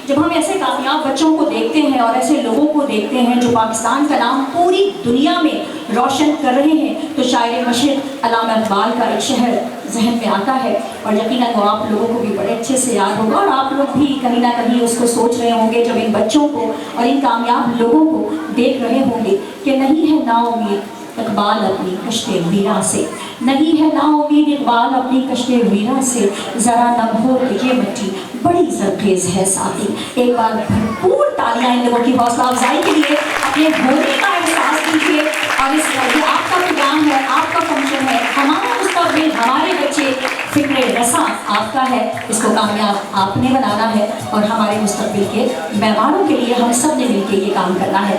जब हम ऐसे कामयाब बच्चों को देखते हैं और ऐसे लोगों को देखते हैं जो पाकिस्तान का नाम पूरी दुनिया में रोशन कर रहे हैं, तो शायर मशरिक़ अल्लामा इक़बाल का एक शहर जहन में आता है और यकीनन वो आप लोगों को भी बड़े अच्छे से याद होगा और आप लोग भी कहीं ना कहीं उसको सोच रहे होंगे जब इन बच्चों को और इन कामयाब लोगों को देख रहे होंगे कि नहीं है नाउम्मीद इक़बाल अपनी कश्ते वीरा से, नहीं है नाउम्मीद इक़बाल अपनी कश्ते वीरा से, ज़रा नम हो ये मिट्टी बड़ी ज़रख़ेज़ है साथी। एक बार भरपूर तालियां इन लोगों की हौसला अफजाई के लिए, अपने होने का एहसास कीजिए। और इस ये आपका प्रोग्राम है, आपका फंक्शन है, हमारा मुस्तक़बिल, हमारे बच्चे, फ़िक्र रसा आपका है, इसको कामयाब आपने बनाना है और हमारे मुस्तक़बिल के मेहमानों के लिए हम सब ने मिलकर ये काम करना है।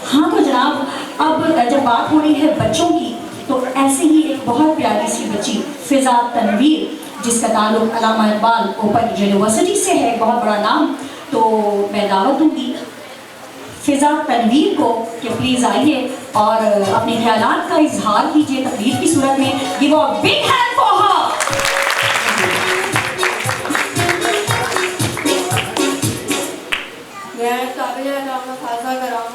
हाँ तो जनाब, अब जब बात हो रही है बच्चों की, तो ऐसे ही एक बहुत प्यारी सी बच्ची फ़िज़ा तनवीर, जिसका ताल्लुक़ अल्लामा इक़बाल ओपन यूनिवर्सिटी से है, बहुत बड़ा नाम, तो मैं दावत दूँगी फ़िज़ा तनवीर को कि प्लीज़ आइए और अपने ख्यालात का इजहार कीजिए तकरीर की सूरत में। Give a big hand for her. मैं काबिल अल्लामा खाजा कराम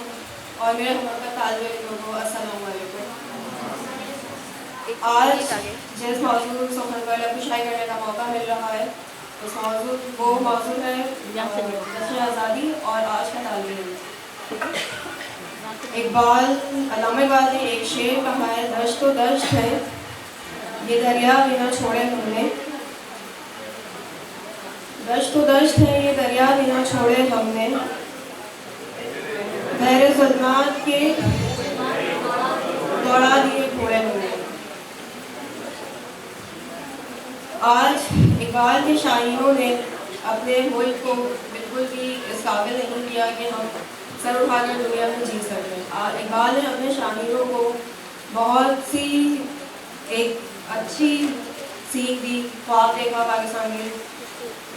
और मेरे मोहब्बत तालिब लोगों, अस्सलाम वालेकुम। आज जिस मौजूद सफ़र पर अपनी शायरी करने का मौका मिल रहा है, उस वो मौजूद है जश्न आज़ादी और आज का तालीम। इक़बाल, अल्लामा इक़बाल ने एक शेर कहा है, दश्त तो दश्त है ये दरिया बिना छोड़े हमने, दश्त तो दश्त है ये दरिया बिना छोड़े हमने, बहरे ज़ुल्मात के दौड़ा दिए घोड़े हमने। आज इक़बाल के शायरों ने अपने मुल्क को बिल्कुल भी इस काबिल नहीं किया कि हम सर उठाकर दुनिया में जी सकें। इक़बाल ने अपने शायरों को बहुत सी एक अच्छी सीख दी, ख्वाब देखा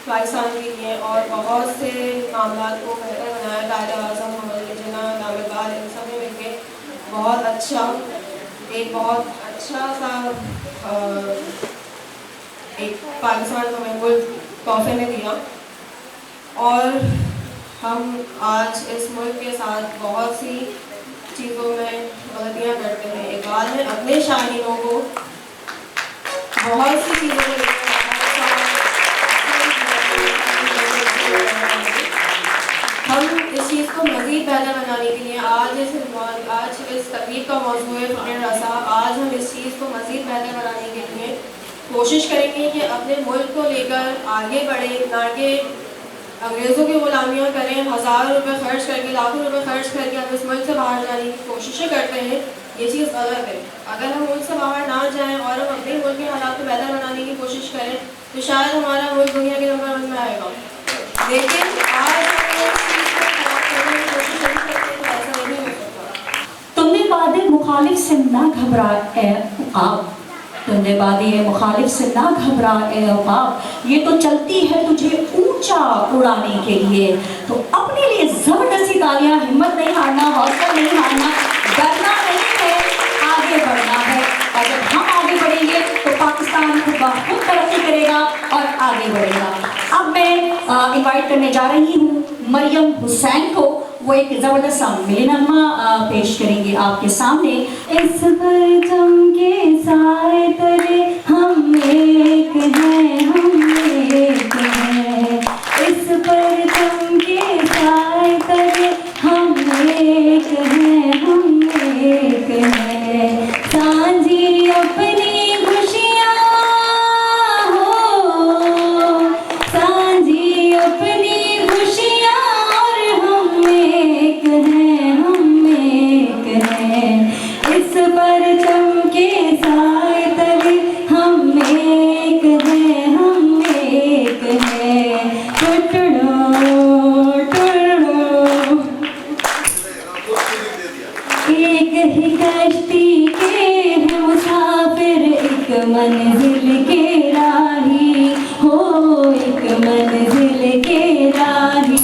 पाकिस्तान के लिए और बहुत से मामलात को बेहतर बनाया। कायदे आज़म मोहम्मद जिन्ना, अल्लामा इक़बाल, इन सब ने मिलकर बहुत अच्छा सा एक पाकिस्तान को महफूज तोहफे में दिया। और हम आज इस मुल्क के साथ बहुत सी चीज़ों में गलतियाँ करते हैं। इक़बाल ने अपने शायरों को बहुत सी चीज़ों में हम इस चीज़ को मज़ीद बेहतर बनाने के लिए आज इस तकरीब का मौजूद है फ़िक्र रसा। आज हम इस चीज़ को मज़ीद बेहतर बनाने के लिए कोशिश करेंगे कि अपने मुल्क को लेकर आगे बढ़े, ना कि अंग्रेज़ों की ग़ुलामियाँ करें, हज़ारों रुपये खर्च करके, लाखों रुपये खर्च करके हम इस मुल्क से बाहर जाने की कोशिशें करते हैं। ये चीज़ गलत है। अगर हम मुल्क से बाहर ना जाएं और हम अपने मुल्क के हालात को बेहतर बनाने की कोशिश करें, तो शायद हमारा मुल्क दुनिया के नंबर 1 में आएगा। लेकिन आज तुमने बादे मुखालिफ से ना घबरा ए उक़ाब, तुमने बादे मुखालिफ से ना घबरा ए उक़ाब, ये तो चलती है तुझे ऊंचा उड़ाने के लिए। तो अपने लिए ज़बरदस्ती तालियां, हिम्मत नहीं हारना, हौसला नहीं हारना, डरना नहीं है, आगे बढ़ना है। और जब हम आगे बढ़ेंगे तो पाकिस्तान खुद ब खुद तरक्की करेगा और आगे बढ़ेगा। अब मैं इनवाइट करने जा रही हूँ मरियम हुसैन को, वो एक ज़बरदस्त सा मिलनमा पेश करेंगे आपके सामने। इस परचम के साए तले हम एक हैं, हम एक हैं, इस परचम के साए तले हम एक हैं, हम एक हैं, सांझी अपनी खुशियाँ हो, सांझी अपनी खुशियाँ, और हम एक हैं, हम एक हैं, इस परचम के साए तले हम एक हैं, हम एक हैं, टुटड़ो टुटड़ो एक ही कश्ती के मुसाफिर, एक मंजिल के राही हो, एक मंजिल के राही,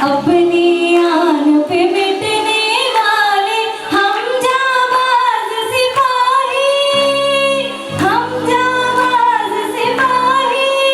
अपनी आन पे मिटने वाले हम जाबाज सिपाही, हम जाबाज सिपाही,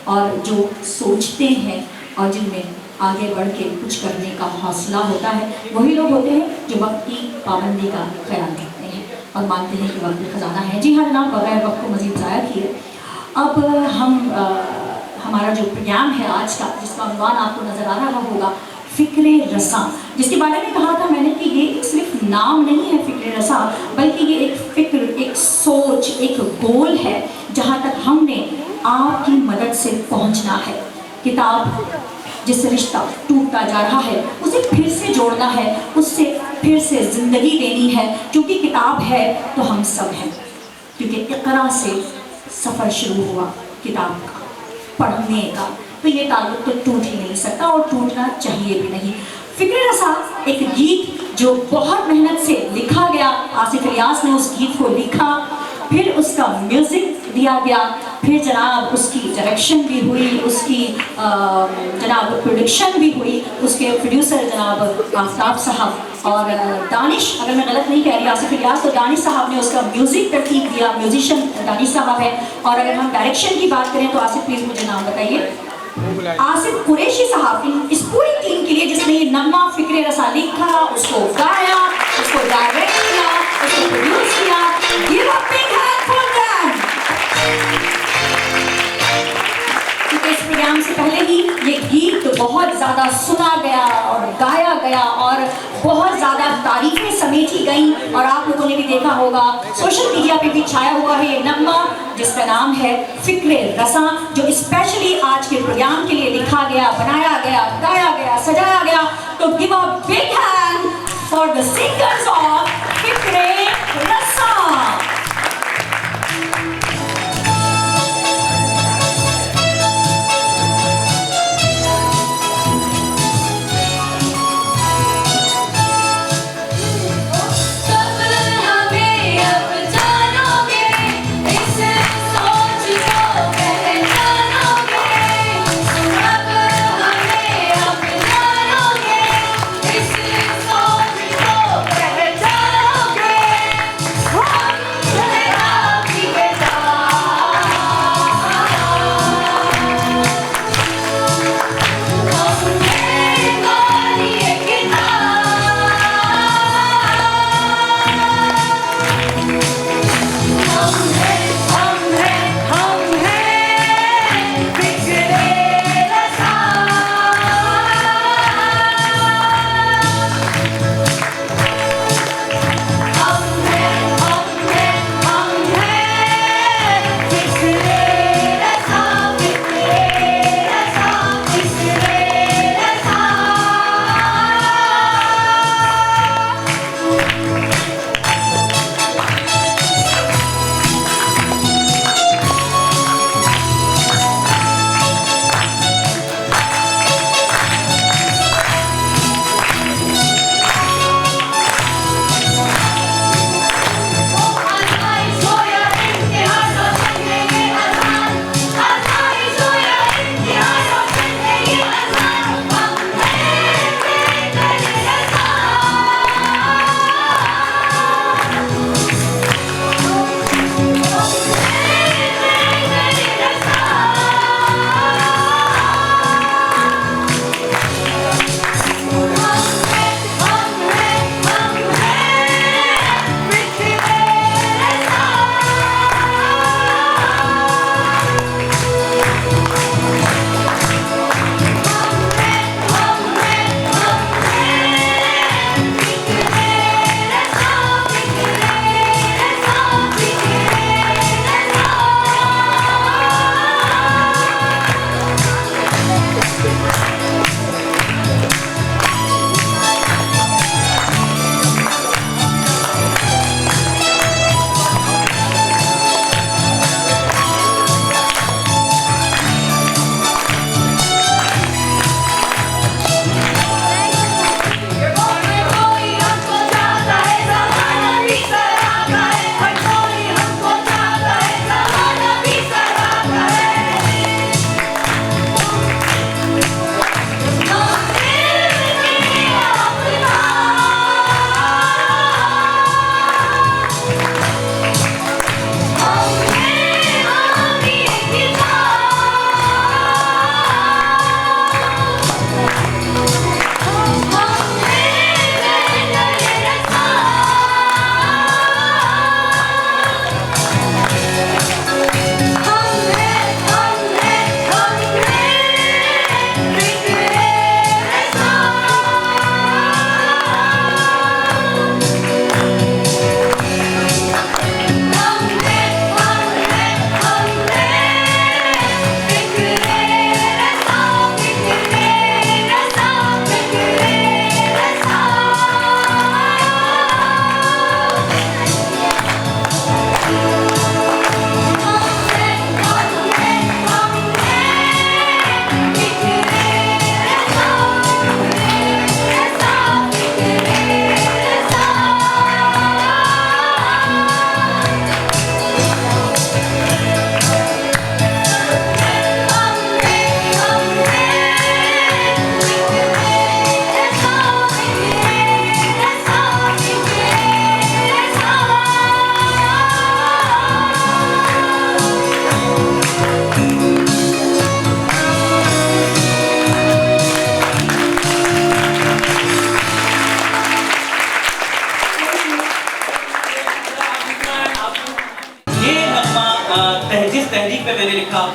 और जो सोचते हैं और जिनमें आगे बढ़ के कुछ करने का हौसला होता है, वही लोग होते हैं जो वक्त की पाबंदी का ख्याल रखते हैं और मानते हैं कि वक्त खजाना है। जी हाँ जनाब, बगैर वक्त को मज़ीद ज़ाया किए अब हमारा जो प्रोग्राम है आज का, जिसका उन्वान आपको नज़र आ रहा होगा, फ़िक्रे रसा, जिसके बारे में कहा था मैंने कि ये सिर्फ नाम नहीं है फ़िक्रे रसा, बल्कि ये एक फ़िक्र, एक सोच, एक गोल है जहाँ तक हमने आपकी मदद से पहुँचना है। किताब जिससे रिश्ता टूटता जा रहा है उसे फिर से जोड़ना है, उससे फिर से ज़िंदगी देनी है, क्योंकि किताब है तो हम सब हैं। क्योंकि इक़रा से सफ़र शुरू हुआ किताब का, पढ़ने का, तो ये ताल्लुक़ तो टूट ही नहीं सकता और टूटना चाहिए भी नहीं। फ़िक्रे रसा एक गीत जो बहुत मेहनत से लिखा गया, आसिफ रियाज ने उस गीत को लिखा, फिर उसका म्यूज़िक दिया गया, फिर जनाब उसकी डायरेक्शन भी हुई, उसकी जनाब प्रोडक्शन भी हुई, उसके प्रोड्यूसर जनाब आफ्ताब साहब और दानिश, अगर मैं गलत नहीं कह रही आसिफ रियाज, तो दानिश साहब ने उसका म्यूज़िक तरतीब दिया, म्यूजिशियन दानिश साहब है। और अगर हम डायरेक्शन की बात करें तो आसिफ प्लीज़ मुझे नाम बताइए। आसिफ कुरैशी साहब इस पूरी टीम के लिए जिसने ये नगमा फ़िक्रे रसा लिखा, उसको गाया, उसको डायरेक्ट किया, उसको प्रोड्यूस किया। Give a big hand for them! क्योंकि इस प्रोग्राम से पहले ही ये गीत बहुत ज़्यादा सुना गया और गाया गया और बहुत ज़्यादा तारीफें समेटी गई, और आप लोगों ने भी देखा होगा सोशल मीडिया पे भी छाया हुआ है ये नगमा जिसका नाम है फ़िक्रे रसा, जो स्पेशली आज के प्रोग्राम के लिए लिखा गया, बनाया गया, गाया गया, सजाया गया। तो give a big hand for the singers of Fikre Rasa. पहचानोगे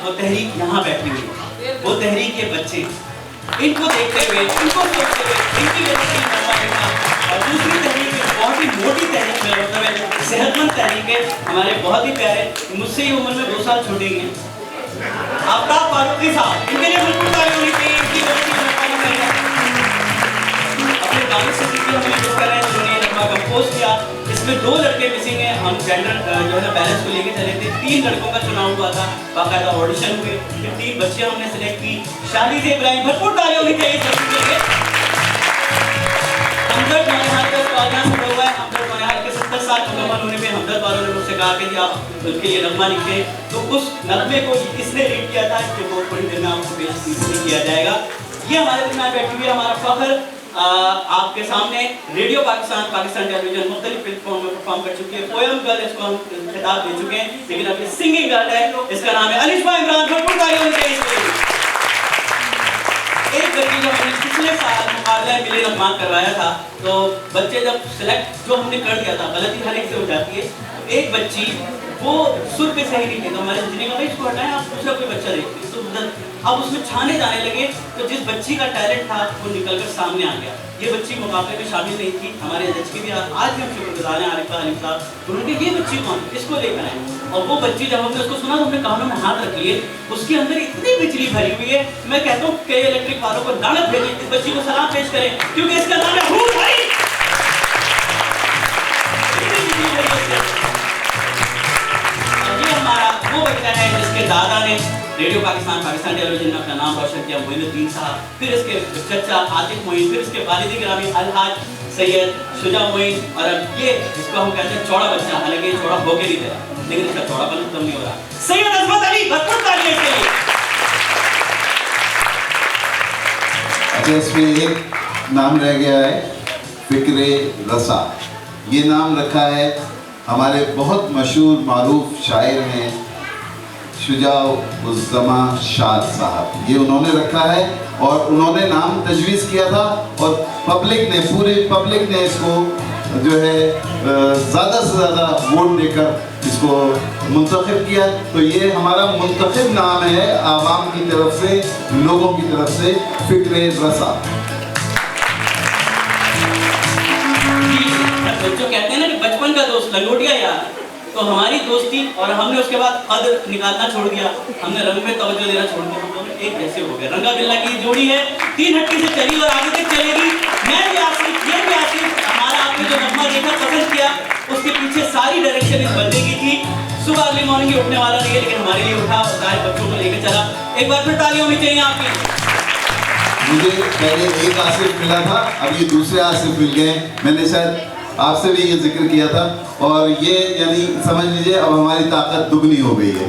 वो तहरीक यहाँ बैठी हुई है, वो तहरीक के बच्चे, इनको देखते हुए, इनको सोचते हुए, इनकी वजह से नगमा लिखा। और दूसरी तहरीक बहुत ही मोटी तहरीक, मेरा मतलब है सेहतमंद तहरीक है, हमारे बहुत ही प्यारे, मुझसे ही उम्र में 2 साल छोटे ही हैं, आफ्ताब फारूकी साहब, इनके लिए बिल्कुल ताली होनी चाहिए। इनकी वजह से नगमा लिखा अपने गाने से सीखी हमें मिस कर रहे हैं, जिन्होंने नगमा कंपोज किया। इसमें 2 लड़के मिसिंग हैं, हम जेंडर जो है ना बैलेंस को लेके चले थे। 3 लड़कों का चुनाव हुआ था, बाकायदा ऑडिशन हुए, फिर 3 बच्चियां हमने सेलेक्ट की। शादी इब्राहिम, भरपूर ताली होनी चाहिए सबके लिए। हमदर्द मनोहर का सवाल यहाँ से हुआ है, हमदर्द मनोहर के 70 साल मुकम्मल होने पे हमदर्द वालों ने मुझसे कहा कि आप उनके लिए नगमा लिखे, तो उस नगमे को किसने लीड किया था, जो बहुत बड़ी दिन में आपको पेश किया जाएगा। ये हमारे दरमियान बैठी हुई है हमारा फखर, आपके सामने रेडियो पाकिस्तान टेलीविजन मुख्तलिफ प्लेटफॉर्म में परफॉर्म कर चुकी है। पोयम गर्ल इसको हम खिताब दे चुके हैं, लेकिन अब ये सिंगिंग गर्ल है, इसका नाम है अलिशा इमरान। भरपूर ताली होनी चाहिए इसके लिए। एक बच्ची जब हमने पिछले साल मुकाबला मिले नगमात करवाया था, तो बच्चे जब सिलेक्ट जो हमने कर दिया था, गलती हर एक से हो जाती है, एक बच्ची वो सुर पे सही नहीं थी, तो हमारे इंजीनियर का भाई इसको हटाएं, आप दूसरा कोई बच्चा देखिए। तो अब उसमें छाने जाने लगे, तो जिस बच्ची का टैलेंट था वो निकलकर सामने आ गया। ये बच्ची मुकाबले में शामिल नहीं थी, हमारे जज की भी आज भी हम शुक्रगुजार हैं आरिफा अली साहब, उन्होंने ये बच्ची कौन, इसको लेकर आए। और वो बच्ची जब हमने उसको सुना तो हमने कानों में हाथ रख लिए, उसके अंदर इतनी बिजली भरी हुई है, मैं कहता हूँ के इलेक्ट्रिक वालों को दानत भेजें, इस बच्ची को सलाम पेश करें, क्योंकि इसका नाम है हूर भाई। वो बच्चा है जिसके दादा ने रेडियो पाकिस्तान टेलीविजन में अपना नाम रोशन किया, मोइनुद्दीन साहब, फिर इसके चचा आतिफ मोइन, फिर इसके वालिद गिरामी अलहाज सैयद शुजा मोइन, और अब ये जिसको हम कहते हैं चौड़ा बच्चा, हालांकि ये चौड़ा होके नहीं दे, लेकिन इसका चौड़ापन कम नहीं हो रहा, सैयद अजमत अली। भरपूर ताली इसके लिए। अच्छा, इसमें एक नाम रह गया है, फिक्रे रसा। ये नाम रखा है हमारे बहुत मशहूर मारूफ शायर हैं शुजा-उज़्ज़मा शाद साहब, ये उन्होंने रखा है और उन्होंने नाम तजवीज़ किया था, और पब्लिक ने, पूरी पब्लिक ने इसको जो है ज़्यादा से ज़्यादा वोट देकर इसको मुंतखब किया। तो ये हमारा मुंतखब नाम है आवाम की तरफ से, लोगों की तरफ से, फिक्रे रसा। जो कहते हैं ना कि बचपन का दोस्त लंगोटिया यार, तो हमारी दोस्ती, और हमने उसके बाद कद्र निकालना छोड़ दिया, हमने रंग में तवज्जो देना छोड़ दिया, हम दोनों एक जैसे हो गए। रंगा बिल्ला की जोड़ी है, 3 हट्टी से चली और आगे तक चलेगी। मैं भी आसिफ, ये भी आसिफ, हमारा आपने जो नगमा देखा पसंद किया, उसके पीछे सारी डायरेक्शन इस बंदे की थी। सुबह अगली मॉर्निंग उठने वाला नहीं है, लेकिन हमारे लिए उठा और सारे बच्चों को लेकर चला। एक बार फिर ताली होनी चाहिए आपकी। मुझे पहले एक आसिफ मिला था, अब ये दूसरे आसिफ मिल गए। मैंने शायद आपसे भी ये जिक्र किया था, और ये यानी समझ लीजिए अब हमारी ताकत दुगनी हो गई है।